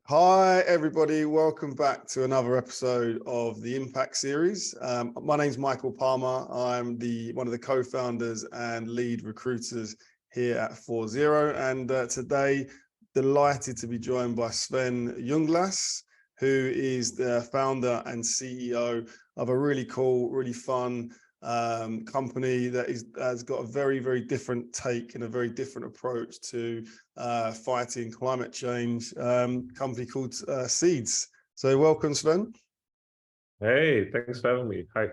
Hi, everybody. Welcome back to another episode of the Impact Series. My name's Michael Palmer. I'm one of the co-founders and lead recruiters here at 40. And today, delighted to be joined by Sven Junglas, who is the founder and CEO of a really cool, really fun company that has got a very, very different take and a very different approach to fighting climate change, company called Zeedz. So welcome, Sven. Hey, thanks for having me. Hi.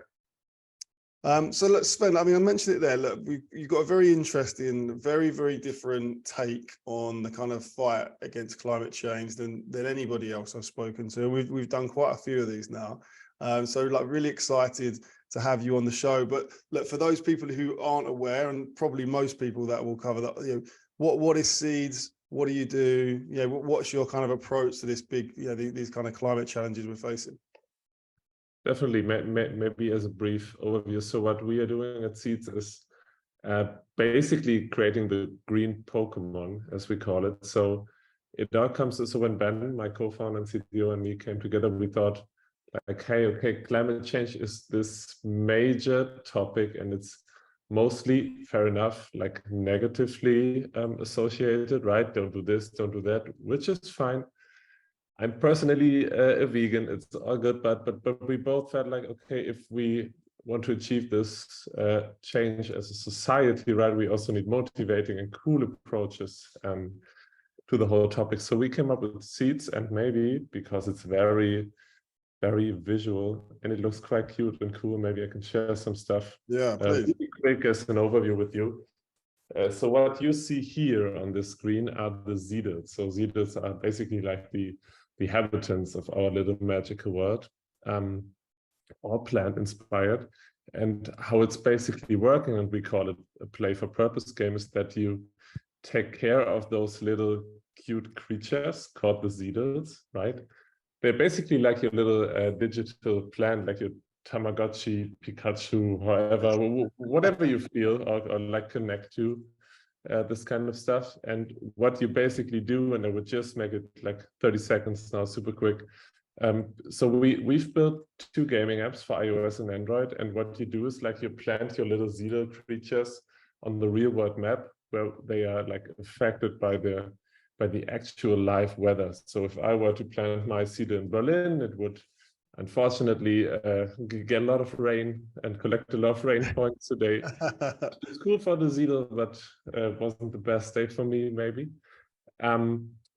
So look, Sven, I mean, I mentioned it there. Look, you've got a very interesting, very, very different take on the kind of fight against climate change than anybody else I've spoken to. We've done quite a few of these now. So like really excited to have you on the show. But look, for those people who aren't aware, and probably most people that will cover that, you know, what is Zeedz? What do you do? You know, what's your kind of approach to this big, you know, these kind of climate challenges we're facing? Definitely, maybe as a brief overview. So what we are doing at Zeedz is basically creating the green Pokemon, as we call it. So it all comes, so when Ben, my co-founder and CTO, and me came together, we thought like, hey, okay, climate change is this major topic, and it's mostly, fair enough, like negatively associated, right? Don't do this, don't do that, which is fine. I'm personally a vegan, it's all good, but we both felt like, okay, if we want to achieve this change as a society, right, we also need motivating and cool approaches to the whole topic. So we came up with Zeedz, and maybe because it's very, very visual and it looks quite cute and cool, maybe I can share some stuff. Yeah, please. Really quick as an overview with you. So what you see here on the screen are the Zeedz. So Zeedz are basically like the inhabitants of our little magical world, all plant inspired. And how it's basically working, and we call it a play for purpose game, is that you take care of those little cute creatures called the Zeedz, right? They're basically like your little digital plant, like your Tamagotchi, Pikachu, however, whatever you feel or like connect to, this kind of stuff. And what you basically do, and I would just make it like 30 seconds now, super quick. So we've built 2 gaming apps for iOS and Android. And what you do is like you plant your little Zeedz creatures on the real world map where they are like affected by the actual live weather. So if I were to plant my Zeedz in Berlin, it would unfortunately get a lot of rain and collect a lot of rain points today. It's cool for the Zeedz, but wasn't the best day for me, maybe.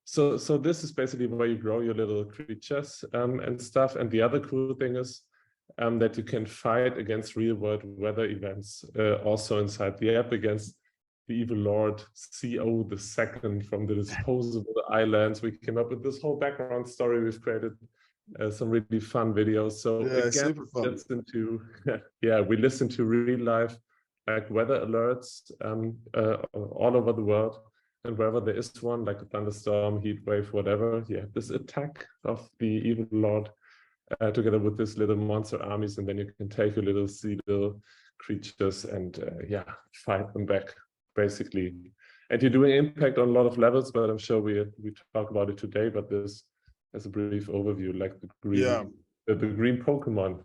So this is basically where you grow your little creatures and stuff. And the other cool thing is that you can fight against real world weather events also inside the app against the evil Lord CO II from the disposable islands. We came up with this whole background story. We've created some really fun videos. So yeah, again, super fun. listen to yeah, we listen to real life like weather alerts all over the world, and wherever there is one, like a thunderstorm, heat wave, whatever, you have this attack of the evil Lord together with this little monster armies, and then you can take your little Zeedz creatures and yeah, fight them back, basically. And you're doing impact on a lot of levels, but I'm sure we talk about it today. But this as a brief overview, like the green, the green Pokemon,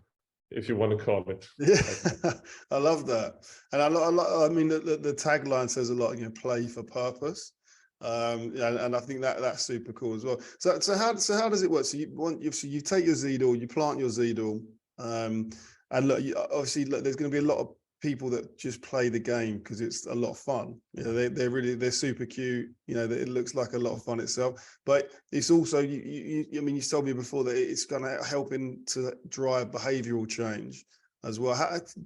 if you want to call it. Yeah, I love that. And I mean, the tagline says a lot, you know, play for purpose. And I think that's super cool as well. So how does it work? So you take your Zeedz, you plant your Zeedz, and look, obviously there's going to be a lot of people that just play the game because it's a lot of fun. You know, they're super cute. You know, it looks like a lot of fun itself. But it's also I mean, you told me before that it's going to helping to drive behavioural change as well.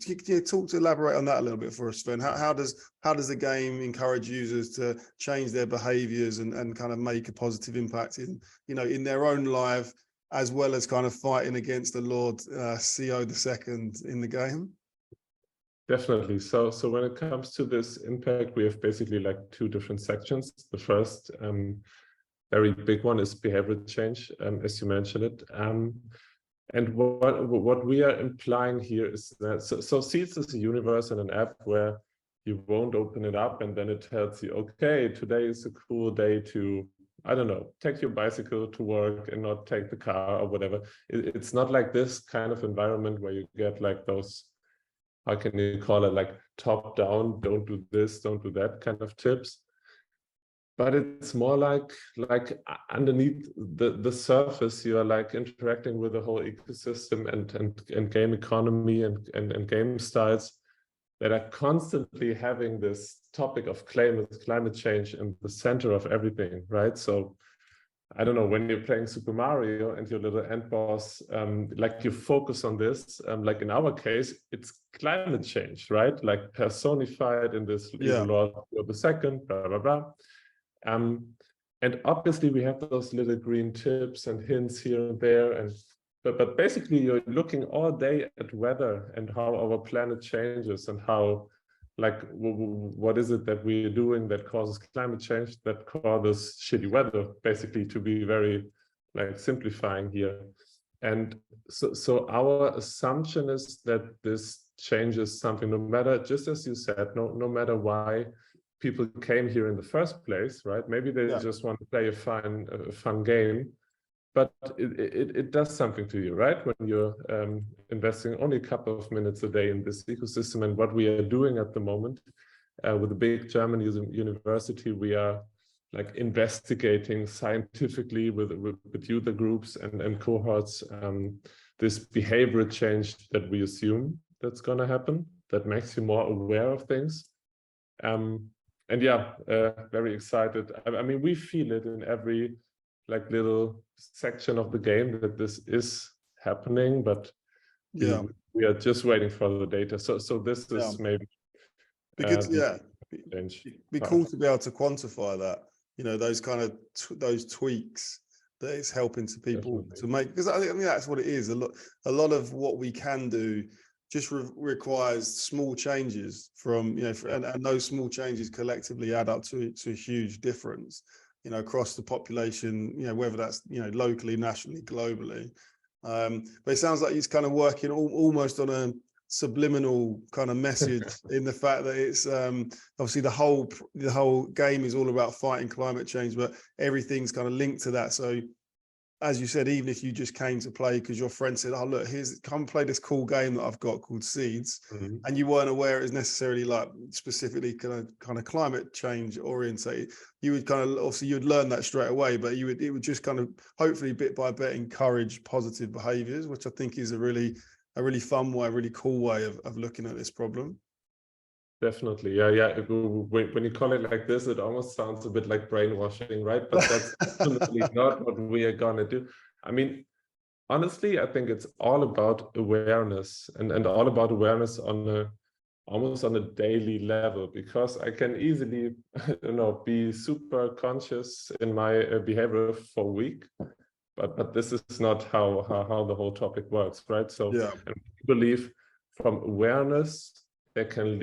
Can you elaborate on that a little bit for us, Sven? How does the game encourage users to change their behaviours and kind of make a positive impact in, you know, in their own life, as well as kind of fighting against the Lord CO II in the game? Definitely. So when it comes to this impact, we have basically like 2 different sections. The first very big one is behavioral change, as you mentioned it. And what we are implying here is that, so Zeedz is a universe and an app where you won't open it up and then it tells you, okay, today is a cool day to, I don't know, take your bicycle to work and not take the car or whatever. It's not like this kind of environment where you get like those, how can you call it, like top down, don't do this, don't do that kind of tips. But it's more like underneath the surface, you are like interacting with the whole ecosystem and game economy and game styles that are constantly having this topic of climate change in the center of everything, right? So I don't know, when you're playing Super Mario and your little end boss, like you focus on this, like in our case, it's climate change, right? Like personified in this evil Lord of the second, blah, blah, blah. And obviously we have those little green tips and hints here and there, but basically you're looking all day at weather and how our planet changes and how, like, what is it that we're doing that causes climate change, that causes shitty weather, basically, to be very like simplifying here. And so our assumption is that this changes something, no matter, just as you said, no matter why people came here in the first place, right? Maybe they just want to play a fun game, but it does something to you, right? When you're investing only a couple of minutes a day in this ecosystem. And what we are doing at the moment with a big German university, we are like investigating scientifically with user groups and cohorts this behavioral change that we assume that's going to happen, that makes you more aware of things. And yeah, very excited. I mean, we feel it in every like little section of the game that this is happening, but we are just waiting for the data. So this is maybe because be cool to be able to quantify that. You know, those kind of those tweaks that it's helping to people to make, because I think that's what it is. A lot of what we can do just requires small changes from, you know, and those small changes collectively add up to a huge difference, you know, across the population, you know, whether that's, you know, locally, nationally, globally. But it sounds like he's kind of working almost on a subliminal kind of message in the fact that it's obviously the whole game is all about fighting climate change, but everything's kind of linked to that. So as you said, even if you just came to play because your friend said, oh, look, come play this cool game that I've got called Zeedz, and you weren't aware it was necessarily like specifically kind of climate change orientated, you would kind of, obviously you'd learn that straight away, but it would just kind of hopefully bit by bit encourage positive behaviors, which I think is a really fun way, a really cool way of looking at this problem. Definitely, yeah. When you call it like this, it almost sounds a bit like brainwashing, right? But that's definitely not what we are gonna do. I mean, honestly, I think it's all about awareness and all about awareness on almost on a daily level, because I can easily, you know, be super conscious in my behavior for a week, but this is not how the whole topic works, right? So and I believe from awareness, it can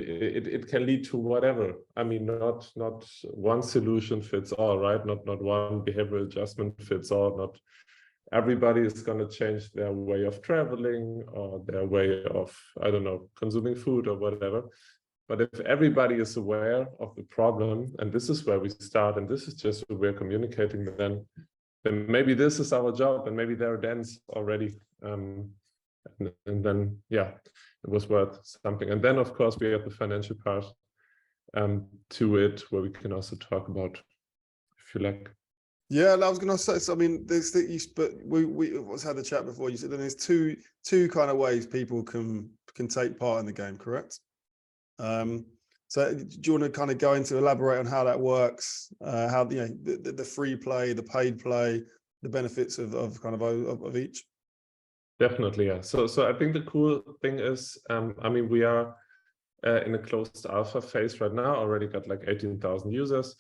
lead to whatever. I mean, not one solution fits all, right? Not one behavioral adjustment fits all. Not everybody is going to change their way of traveling or their way of, I don't know, consuming food or whatever. But if everybody is aware of the problem, and this is where we start, and this is just what we're communicating, then maybe this is our job, and maybe there are dents already. And then, yeah, it was worth something. And then, of course, we have the financial part to it, where we can also talk about, if you like. Yeah, I was going to say, so, I mean, there's but we had the chat before. You said that there's two kind of ways people can take part in the game, correct? So do you want to kind of go into elaborate on how that works? How, you know, the free play, the paid play, the benefits of kind of each? Definitely, yeah. So I think the cool thing is, I mean, we are in a closed alpha phase right now, already got like 18,000 users,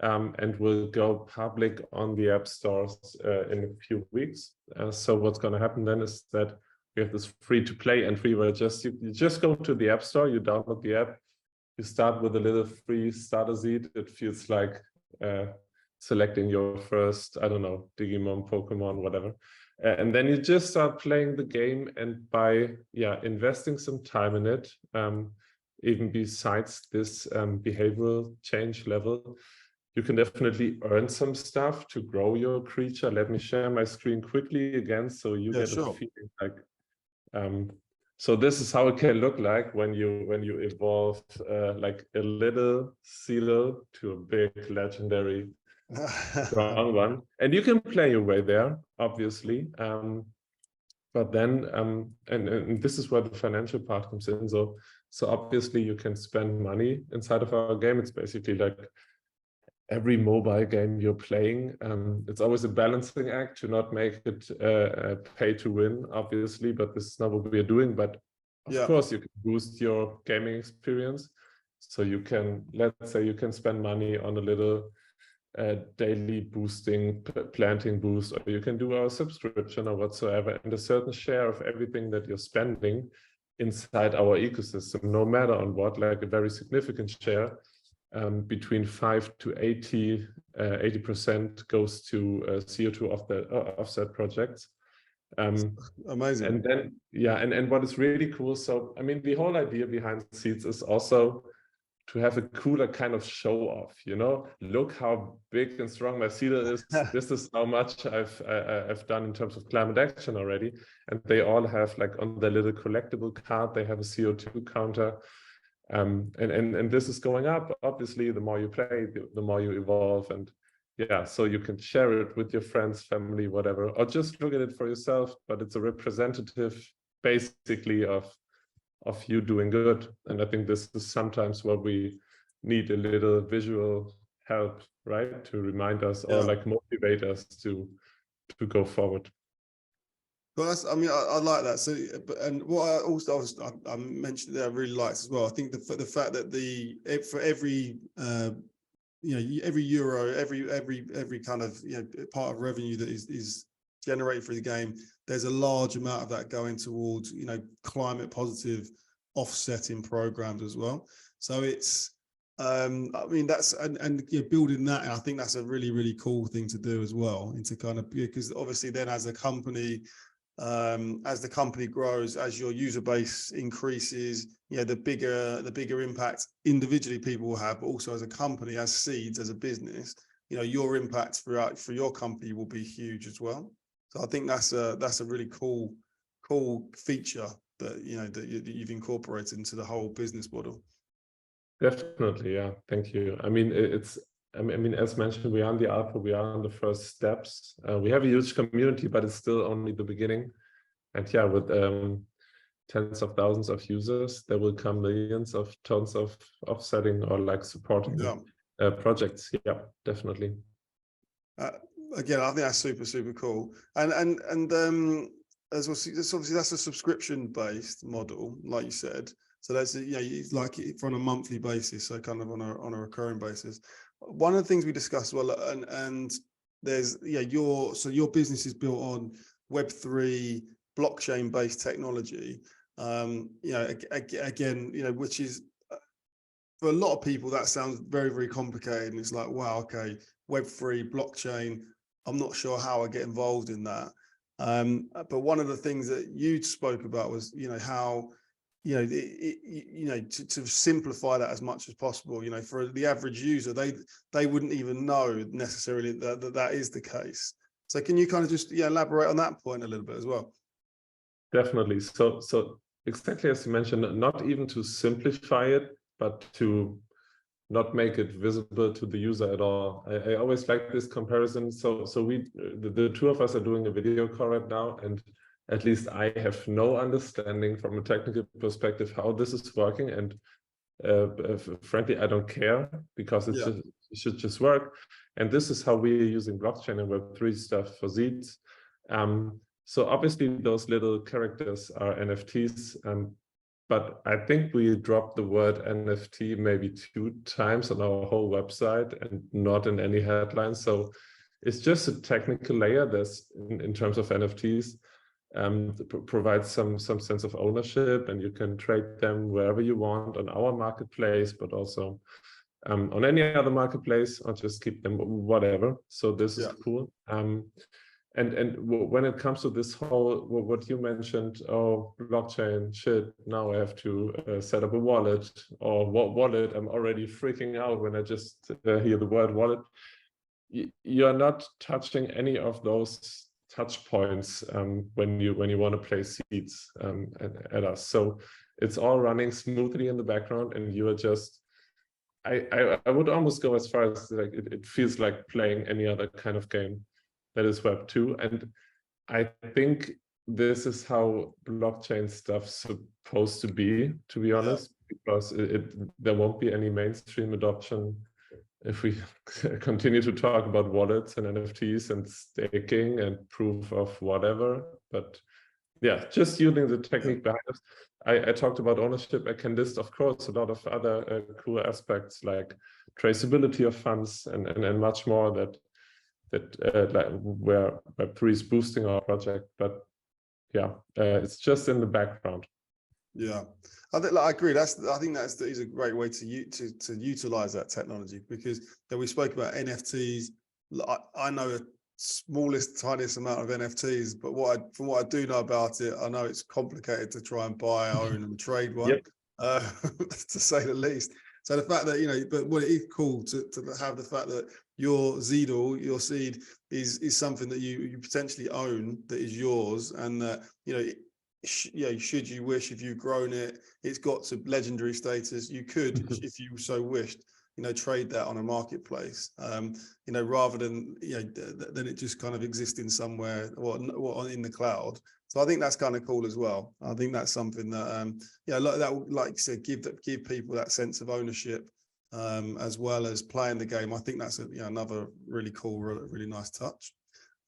and we'll go public on the app stores in a few weeks. So what's going to happen then is that we have this free to play entry where you just go to the app store, you download the app, you start with a little free starter seed. It feels like selecting your first, I don't know, Digimon, Pokemon, whatever. And then you just start playing the game, and by investing some time in it, even besides this behavioral change level, you can definitely earn some stuff to grow your creature. Let me share my screen quickly again so you get a feeling like so this is how it can look like when you evolve like a little Zeedle to a big legendary strong one. And you can play your way there, obviously. But then and this is where the financial part comes in. So obviously you can spend money inside of our game. It's basically like every mobile game you're playing. It's always a balancing act to not make it pay to win, obviously, but this is not what we are doing. But of course, you can boost your gaming experience. So you can, let's say you can spend money on a little daily boosting, planting boost, or you can do our subscription or whatsoever, and a certain share of everything that you're spending inside our ecosystem, no matter on what, like a very significant share, between 5 to 80% goes to CO2 offset projects. Amazing. And then and what is really cool, so I mean the whole idea behind Zeedz is also to have a cooler kind of show off, you know, look how big and strong my Zeedle is. This is how much I've done in terms of climate action already. And they all have, like, on their little collectible card, they have a CO2 counter. And this is going up. Obviously, the more you play, the more you evolve. And so you can share it with your friends, family, whatever, or just look at it for yourself. But it's a representative, basically, of you doing good. And I think this is sometimes what we need, a little visual help, right, to remind us or like motivate us to go forward. Well, that's, I mean, I like that. So, and what I also I mentioned there, I really liked as well. I think the fact that for every every euro, every kind of part of revenue that is generated through the game, there's a large amount of that going towards climate positive offsetting programs as well. So it's I mean, that's and building that, and I think that's a really cool thing to do as well, into kind of, because obviously then as a company, as the company grows, as your user base increases, the bigger impact individually people will have, but also as a company, as Zeedz, as a business, your impact for your company will be huge as well. So I think that's a really cool feature that that you've incorporated into the whole business model. Definitely, yeah. Thank you. I mean, I mean, as mentioned, we are in the alpha, we are on the first steps. We have a huge community, but it's still only the beginning. And with tens of thousands of users, there will come millions of tons of offsetting or like supporting projects. Yeah, definitely. Again, I think that's super cool. And as well, obviously that's a subscription based model, like you said. So that's like on a monthly basis, so kind of on a recurring basis. One of the things we discussed, well, and there's your business is built on Web3 blockchain based technology. Again, which is, for a lot of people, that sounds very complicated, and it's like, wow, okay, Web3 blockchain, I'm not sure how I get involved in that. But one of the things that you spoke about was how to simplify that as much as possible. For the average user, they wouldn't even know necessarily that is the case. So can you kind of just elaborate on that point a little bit as well? Definitely. So exactly as you mentioned, not even to simplify it, but to not make it visible to the user at all. I always like this comparison. So we, the two of us, are doing a video call right now, and at least I have no understanding from a technical perspective how this is working. And frankly, I don't care, because it should just work. And this is how we're using blockchain and Web3 stuff for Zeedz. So obviously those little characters are NFTs, but I think we dropped the word NFT maybe 2 times on our whole website and not in any headlines. So it's just a technical layer that's in terms of NFTs, provides some sense of ownership, and you can trade them wherever you want on our marketplace, but also on any other marketplace, or just keep them whatever. So this is cool. when it comes to this whole, what you mentioned, oh, blockchain, shit, now I have to set up a wallet, or what wallet, I'm already freaking out when I just hear the word wallet. You're not touching any of those touch points when you want to play Zeedz at us. So it's all running smoothly in the background, and you are just, I would almost go as far as like it feels like playing any other kind of game that is Web 2. And I think this is how blockchain stuff's supposed to be honest, because there won't be any mainstream adoption if we continue to talk about wallets and NFTs and staking and proof of whatever. But yeah, just using the technique behind us. I talked about ownership. I can list, of course, a lot of other cool aspects like traceability of funds and much more that like where Web3 is boosting our project. But yeah, it's just in the background. Yeah, I agree. I think that is a great way to utilize that technology, because we spoke about NFTs. I know the smallest, tiniest amount of NFTs, but from what I do know about it, I know it's complicated to try and buy, own, and trade one, to say the least. So the fact that, but what it is cool to have the fact that your Zeedle, your seed is something that you potentially own, that is yours, and that, should you wish, if you've grown it, it's got some legendary status. You could, if you so wished, trade that on a marketplace, rather than, than it just kind of existing somewhere or in the cloud. So I think that's kind of cool as well. I think that's something that, like you said, give people that sense of ownership, as well as playing the game. I think that's another really cool, really nice touch.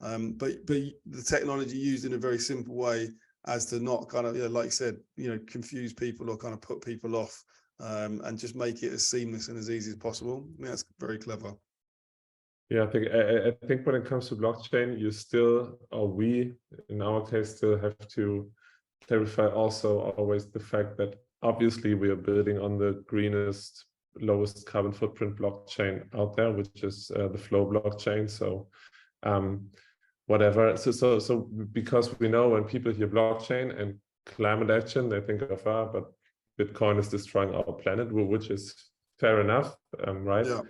But the technology used in a very simple way, as to not kind of, like you said, confuse people or kind of put people off, and just make it as seamless and as easy as possible. I mean, that's very clever. Yeah, I think when it comes to blockchain, you still, or we, in our case, still have to clarify also always the fact that obviously we are building on the greenest, lowest carbon footprint blockchain out there, which is the Flow blockchain. So whatever. So because we know when people hear blockchain and climate action, they think of, but Bitcoin is destroying our planet, which is fair enough, right? Yeah.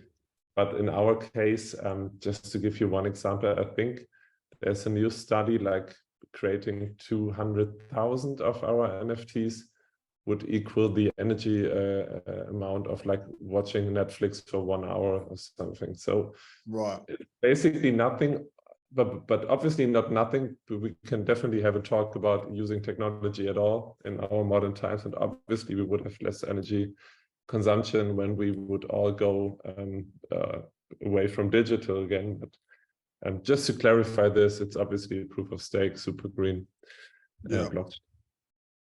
But in our case, just to give you one example, I think there's a new study like creating 200,000 of our NFTs would equal the energy amount of like watching Netflix for 1 hour or something. So right, basically nothing, but obviously not nothing. But we can definitely have a talk about using technology at all in our modern times, and obviously we would have less energy consumption when we would all go away from digital again. But just to clarify this, it's obviously a proof of stake, super green blockchain.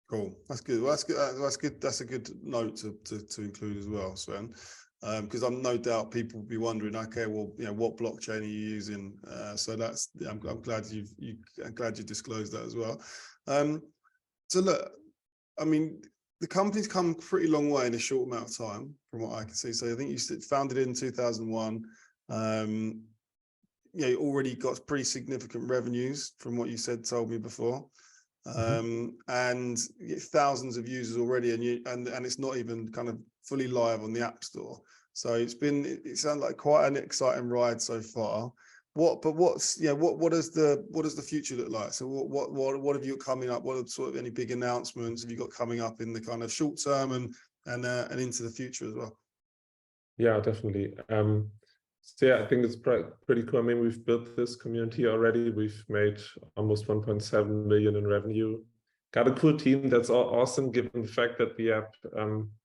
Cool, that's good. Well, that's good. That's good. That's a good note to include as well, Sven. Because I'm no doubt people will be wondering, okay, well, what blockchain are you using? So that's, I'm glad I'm glad you disclosed that as well. So look, I mean, the company's come a pretty long way in a short amount of time, from what I can see. So I think you founded in 2001. You already got pretty significant revenues from what you told me before. And thousands of users already, and it's not even kind of fully live on the App Store. So it sounds like quite an exciting ride so far. What does the future look like? So what have you got coming up? What are sort of any big announcements have you got coming up in the kind of short term and into the future as well? Yeah, definitely. So yeah, I think it's pretty cool. I mean, we've built this community already. We've made almost 1.7 million in revenue. Got a cool team. That's awesome, given the fact that the app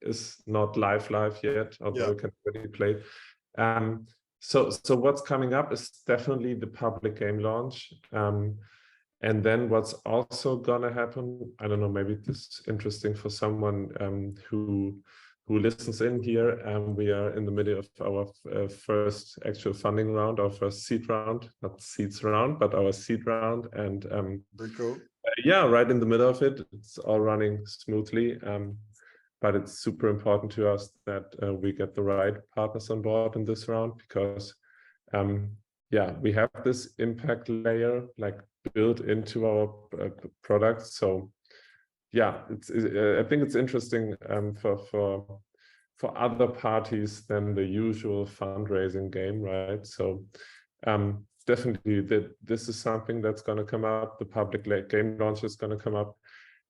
is not live yet, although it can already play. So what's coming up is definitely the public game launch. And then what's also gonna happen, I don't know, maybe this is interesting for someone who listens in here. We are in the middle of our first actual funding round, our first seed round, not Zeedz round, but our seed round. And very cool. Yeah, right in the middle of it. It's all running smoothly. But it's super important to us that we get the right partners on board in this round, because yeah, we have this impact layer like built into our product. So yeah, I think it's interesting for other parties than the usual fundraising game, right? So definitely this is something that's going to come up. The public game launch is going to come up,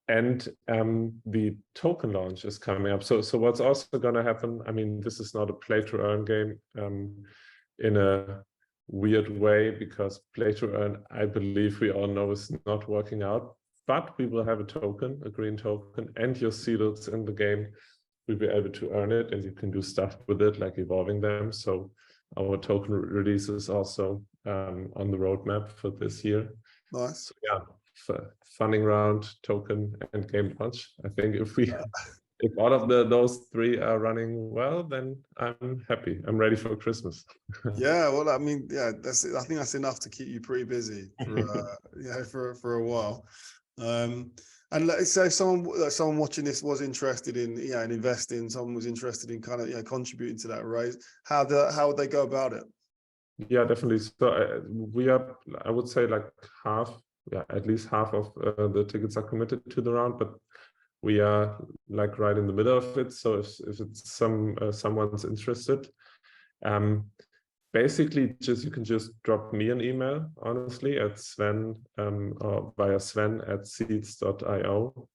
and the token launch is coming up. So what's also going to happen, I mean, this is not a play to earn game in a weird way, because play to earn, I believe we all know, is not working out. But we will have a token, a green token, and your Zeedz in the game. We'll be able to earn it, and you can do stuff with it, like evolving them. So our token release is also on the roadmap for this year. Nice. So yeah, funding round, token, and game launch. I think if all of those three are running well, then I'm happy. I'm ready for Christmas. Yeah, well, I mean, yeah, I think that's enough to keep you pretty busy for for a while. And let's say someone watching this was interested in in investing. Someone was interested in kind of contributing to that raise. How would they go about it? Yeah, definitely. So we are, I would say, like at least half of the tickets are committed to the round, but we are like right in the middle of it. So if it's someone's interested, basically you can just drop me an email, honestly, at Sven or via Sven@zeedz.io,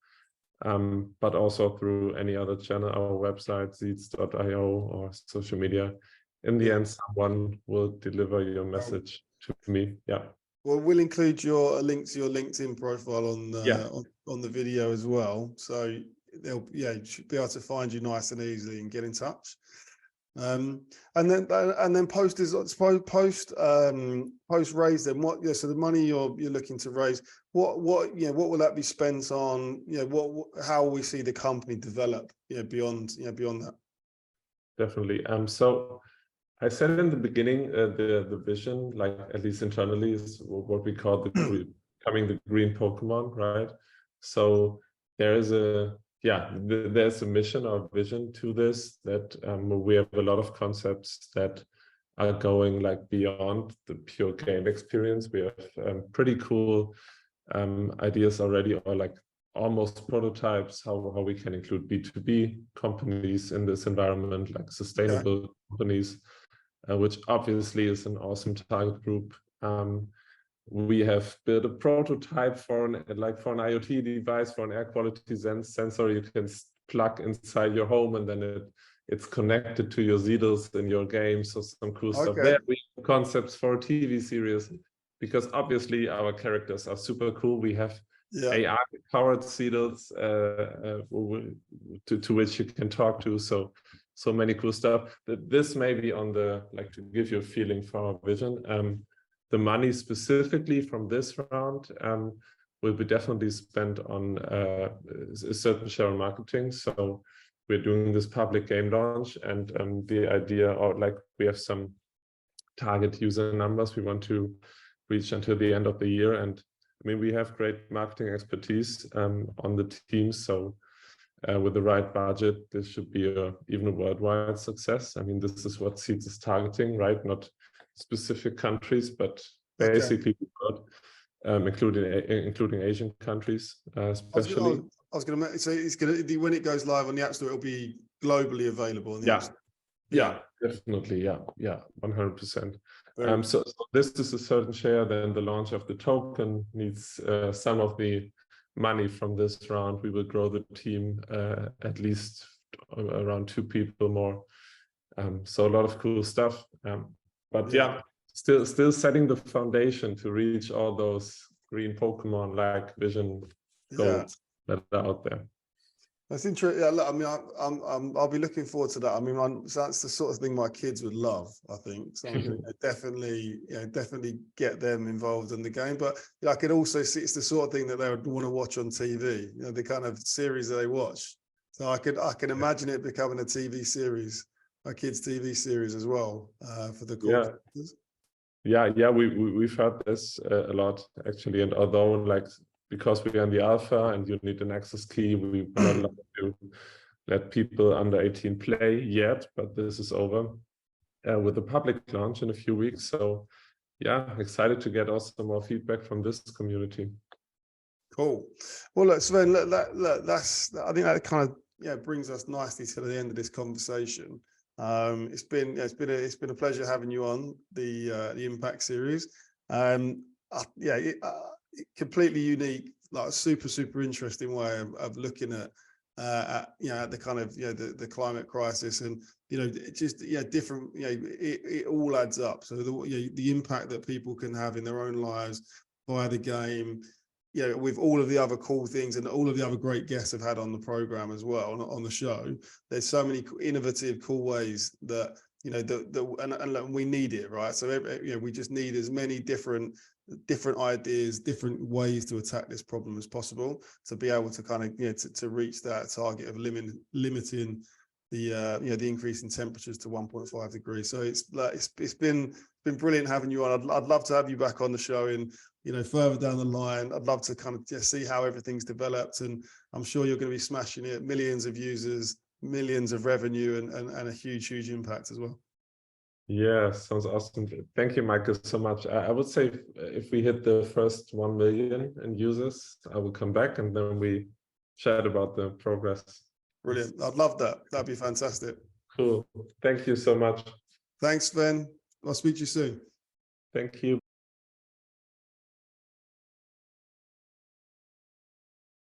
but also through any other channel, our website, zeedz.io, or social media. In the end, someone will deliver your message to me. Yeah. Well, we'll include your link to your LinkedIn profile on the video as well. So they'll should be able to find you nice and easily and get in touch. And then post raise then so the money you're looking to raise, what will that be spent on? How will we see the company develop beyond that? Definitely. So I said in the beginning, the vision, like at least internally, is what we call becoming the green Pokemon, right? So there is there's a mission or vision to this, that we have a lot of concepts that are going like beyond the pure game experience. We have pretty cool ideas already, or like almost prototypes, how we can include B2B companies in this environment, like sustainable companies, which obviously is an awesome target group. We have built a prototype for an IoT device, for an air quality sensor you can plug inside your home, and then it's connected to your Zeedz in your game. So some cool stuff there. We have concepts for a TV series, because obviously our characters are super cool. We have AI-powered Zeedz to which you can talk to. So many cool stuff. This may be on the, like, to give you a feeling for our vision. The money specifically from this round will be definitely spent on a certain share of marketing. So we're doing this public game launch, and the idea, or like, we have some target user numbers we want to reach until the end of the year. And I mean, we have great marketing expertise on the team. So with the right budget, this should be even a worldwide success. I mean, this is what Zeedz is targeting, right? Not specific countries, but basically including Asian countries, especially. I was going to say, it's going to, when it goes live on the App Store, it'll be globally available in the App Store. Yeah, definitely. Yeah, 100%. So this is a certain share. Then the launch of the token needs some of the money from this round. We will grow the team at least around 2 people more. So a lot of cool stuff. But still setting the foundation to reach all those green Pokemon like vision goals that are out there. That's interesting. Yeah, I mean, I'll be looking forward to that. I mean, that's the sort of thing my kids would love, I think. So I'm going to definitely get them involved in the game. But I could also see it's the sort of thing that they would want to watch on TV. The kind of series that they watch. So I can imagine it becoming a TV series, a kids' TV series as well for the corporate. Yeah. We've heard this a lot, actually. And although, like, because we are in the alpha and you need an access key, we're not allowed to let people under 18 play yet, but this is over with the public launch in a few weeks. So yeah, excited to get also more feedback from this community. Cool. Well, look, Sven, look, that's, I think that kind of brings us nicely to the end of this conversation. It's been a pleasure having you on the Impact series. Completely unique, like super interesting way of looking at the kind of the climate crisis, and just different, it all adds up. So the impact that people can have in their own lives via the game, with all of the other cool things and all of the other great guests I've had on the program as well, on the show. There's so many innovative, cool ways that and we need it, right? So we just need as many different ideas, different ways to attack this problem as possible, to be able to kind of to reach that target of limiting the increase in temperatures to 1.5 degrees. So it's been brilliant having you on. I'd love to have you back on the show in further down the line. I'd love to kind of just see how everything's developed, and I'm sure you're going to be smashing it. Millions of users, millions of revenue, and a huge impact as well. Yeah, sounds awesome. Thank you, Michael, so much. I would say if we hit the first 1 million in users, I will come back and then we chat about the progress. Brilliant. I'd love that. That'd be fantastic. Cool. Thank you so much. Thanks, Sven. I'll speak to you soon. Thank you.